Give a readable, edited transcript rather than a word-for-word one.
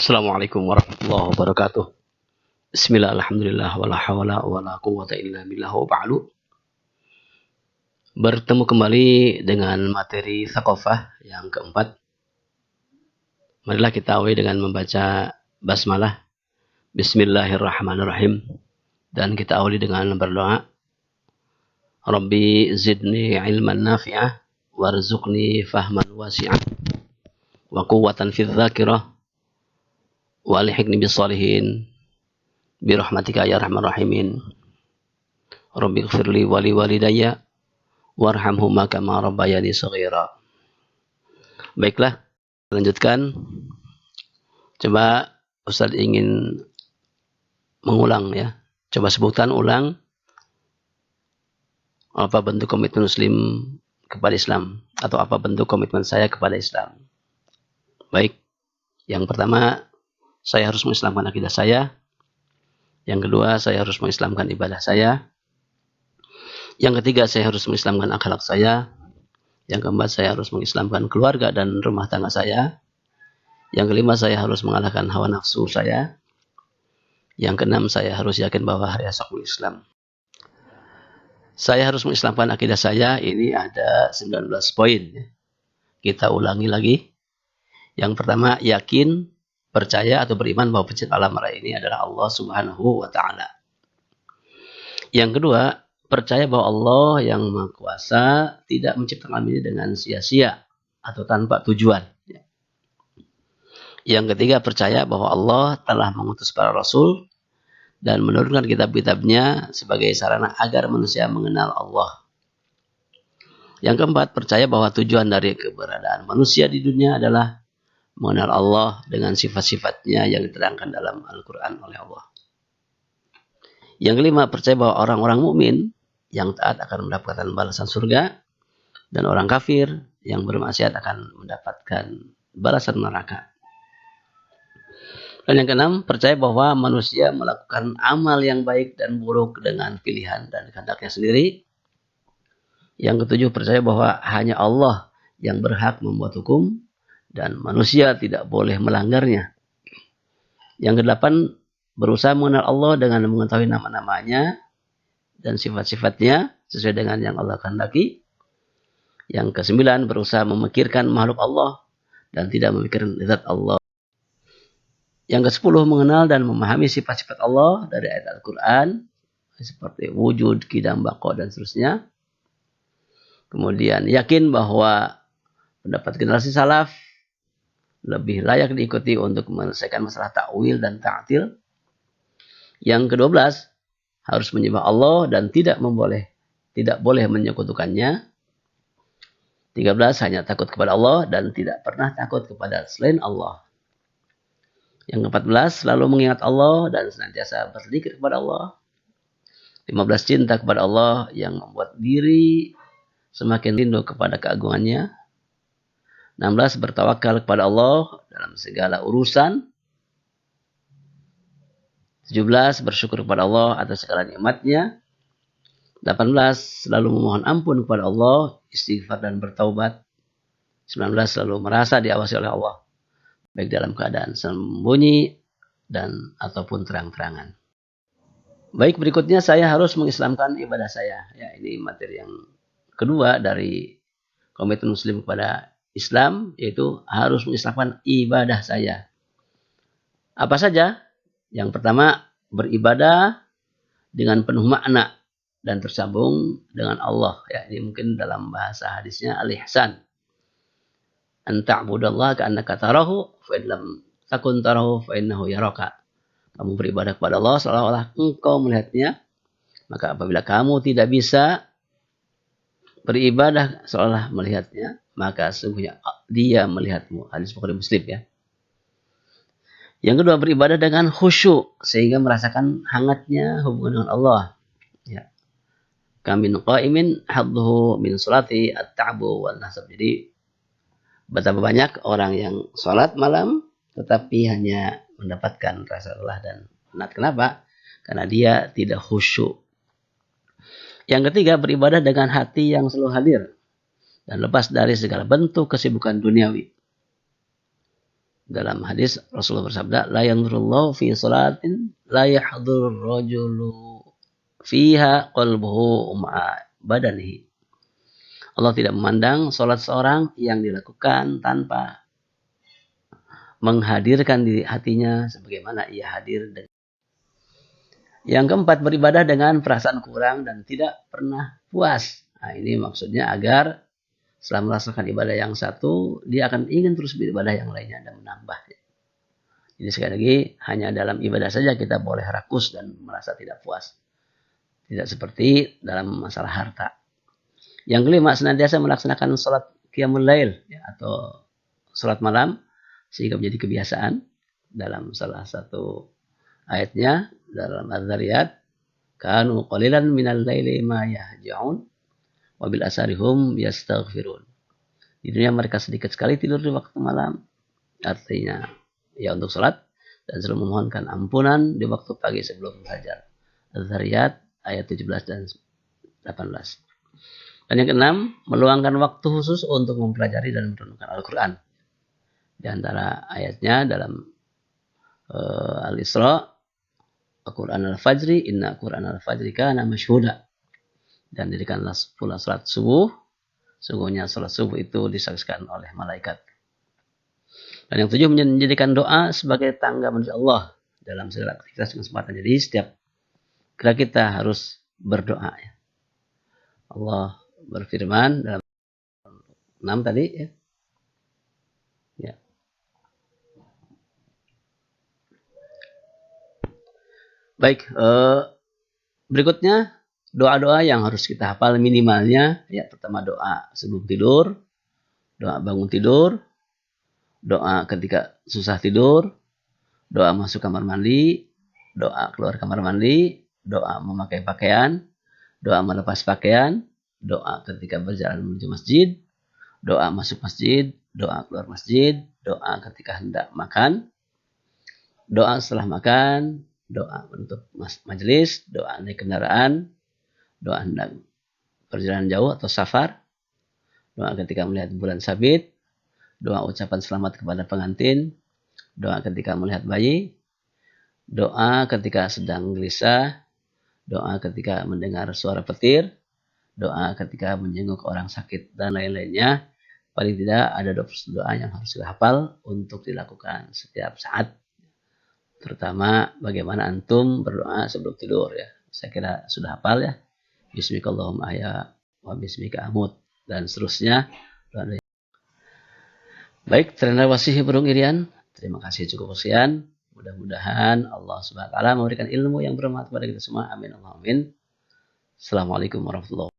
Assalamualaikum warahmatullahi wabarakatuh. Bismillah, alhamdulillah, wala hawla wala quwwata illa billah wa ba'du. Bertemu kembali dengan materi Thaqafah yang keempat. Marilah kita awali dengan membaca basmalah. Bismillahirrahmanirrahim. Dan kita awali dengan berdoa. Rabbi zidni ilman nafi'ah warzuqni fahman wasi'ah wa quwwatan fil dzakirah wa alhiqni bis-shalihin birahmatika ya arhamar rahimin. Rabbi ighfirli wa li walidayya warhamhuma kama rabbayani shaghira. Baiklah, lanjutkan. Coba Ustaz ingin mengulang ya. Coba sebutkan ulang apa bentuk komitmen Muslim kepada Islam atau apa bentuk komitmen saya kepada Islam. Baik. Yang pertama, saya harus mengislamkan akidah saya. Yang kedua, saya harus mengislamkan ibadah saya. Yang ketiga, saya harus mengislamkan akhlak saya. Yang keempat, saya harus mengislamkan keluarga dan rumah tangga saya. Yang kelima, saya harus mengalahkan hawa nafsu saya. Yang keenam, saya harus yakin bahwa hari esok Islam. Saya harus mengislamkan akidah saya. Ini ada 19 poin. Kita ulangi lagi. Yang pertama, yakin, percaya atau beriman bahwa pencipta alam raya ini adalah Allah Subhanahu wa Ta'ala. Yang kedua, percaya bahwa Allah yang Maha Kuasa tidak menciptakan ini dengan sia-sia atau tanpa tujuan. Yang ketiga, percaya bahwa Allah telah mengutus para rasul dan menurunkan kitab-kitabnya sebagai sarana agar manusia mengenal Allah. Yang keempat, percaya bahwa tujuan dari keberadaan manusia di dunia adalah mengenal Allah dengan sifat-sifatnya yang diterangkan dalam Al-Quran oleh Allah. Yang kelima, percaya bahwa orang-orang mukmin yang taat akan mendapatkan balasan surga dan orang kafir yang bermaksiat akan mendapatkan balasan neraka. Dan yang keenam, percaya bahwa manusia melakukan amal yang baik dan buruk dengan pilihan dan kehendaknya sendiri. Yang ketujuh, percaya bahwa hanya Allah yang berhak membuat hukum dan manusia tidak boleh melanggarnya. Yang kedelapan, berusaha mengenal Allah dengan mengetahui nama-namanya dan sifat-sifatnya sesuai dengan yang Allah kehendaki. Yang kesembilan, berusaha memikirkan makhluk Allah dan tidak memikirkan zat Allah. Yang kesepuluh, mengenal dan memahami sifat-sifat Allah dari ayat Al-Quran seperti wujud, qidam, baqa dan seterusnya. Kemudian yakin bahwa pendapat generasi salaf lebih layak diikuti untuk menyelesaikan masalah ta'wil dan ta'til. Yang ke-12, harus menyembah Allah dan tidak boleh menyekutukannya. 13, hanya takut kepada Allah dan tidak pernah takut kepada selain Allah. Yang ke-14, selalu mengingat Allah dan senantiasa berzikir kepada Allah. 15, cinta kepada Allah yang membuat diri semakin rindu kepada keagungannya. 16, bertawakal kepada Allah dalam segala urusan. 17, bersyukur kepada Allah atas segala nikmatnya. 18, selalu memohon ampun kepada Allah, istighfar dan bertaubat. 19, selalu merasa diawasi oleh Allah, baik dalam keadaan sembunyi dan ataupun terang-terangan. Baik, berikutnya saya harus mengislamkan ibadah saya. Ya, ini materi yang kedua dari komitmen Muslim kepada Islam, yaitu harus mengislamkan ibadah saya. Apa saja? Yang pertama, beribadah dengan penuh makna dan tersambung dengan Allah. Ya, ini mungkin dalam bahasa hadisnya al-ihsan. An ta'budallaha ka'annaka tarahu fa in lam takun tarahu fa innahu yaraka. Kamu beribadah kepada Allah seolah-olah engkau melihatnya. Maka apabila kamu tidak bisa beribadah seolah melihatnya, maka sesungguhnya dia melihatmu. Hadis Bukhari Muslim ya. Yang kedua, beribadah dengan khusyuk sehingga merasakan hangatnya hubungan dengan Allah. Ya. Kamin qa'imin hadduhu min salati at-ta'bu wal nasab. Jadi betapa banyak orang yang sholat malam tetapi hanya mendapatkan rasa lelah dan penat. Kenapa? Karena dia tidak khusyuk. Yang ketiga, beribadah dengan hati yang selalu hadir dan lepas dari segala bentuk kesibukan duniawi. Dalam hadis Rasulullah bersabda, la yanzurullahu fi salatin la yahdurur rajulu fiha qalbuhu ma'a badanihi. Allah tidak memandang salat seorang yang dilakukan tanpa menghadirkan di hatinya sebagaimana ia hadir. Yang keempat, beribadah dengan perasaan kurang dan tidak pernah puas. Nah, ini maksudnya agar setelah melaksanakan ibadah yang satu, dia akan ingin terus beribadah yang lainnya dan menambah. Jadi sekali lagi, hanya dalam ibadah saja kita boleh rakus dan merasa tidak puas. Tidak seperti dalam masalah harta. Yang kelima, senantiasa melaksanakan sholat qiyamul lail ya, atau sholat malam sehingga menjadi kebiasaan. Dalam salah satu ayatnya dalam Az-Zariyat, kanu qalilan minal laili ma yahja'un wa bil asarihum yastaghfirun. Di dunia mereka sedikit sekali tidur di waktu malam. Artinya ya untuk sholat dan selalu memohonkan ampunan di waktu pagi sebelum fajar. Az-Zariyat ayat 17 dan 18. Dan yang keenam, meluangkan waktu khusus untuk mempelajari dan merenungkan Al-Quran. Di antara ayatnya dalam Al-Isra, Al-Quran al-Fajri, inna Quran al-Fajri kana masyhuda. Dan dirikanlah pula salat subuh. Sungguhnya salat subuh itu disaksikan oleh malaikat. Dan yang tujuh, menjadikan doa sebagai tangga menuju Allah dalam segala aktivitas dan kesempatan. Jadi setiap kita harus berdoa. Ya. Allah berfirman dalam 6 tadi ya. Ya. Baik, berikutnya doa-doa yang harus kita hafal minimalnya ya, pertama doa sebelum tidur, doa bangun tidur, doa ketika susah tidur, doa masuk kamar mandi, doa keluar kamar mandi, doa memakai pakaian, doa melepas pakaian, doa ketika berjalan menuju masjid, doa masuk masjid, doa keluar masjid, doa ketika hendak makan, doa setelah makan, doa menutup majelis, doa naik kendaraan, doa hendak perjalanan jauh atau safar, doa ketika melihat bulan sabit, doa ucapan selamat kepada pengantin, doa ketika melihat bayi, doa ketika sedang gelisah, doa ketika mendengar suara petir, doa ketika menjenguk orang sakit, dan lain-lainnya. Paling tidak ada doa yang harus kita hafal untuk dilakukan setiap saat. Terutama bagaimana antum berdoa sebelum tidur ya. Saya kira sudah hafal ya. Bismikallahumma ahya wa bismika amut dan seterusnya. Baik, terima kasih Burung Irian. Terima kasih cukup sekian. Mudah-mudahan Allah Subhanahu wa taala memberikan ilmu yang bermanfaat kepada kita semua. Amin. Allahumma amin. Assalamualaikum warahmatullahi wabarakatuh.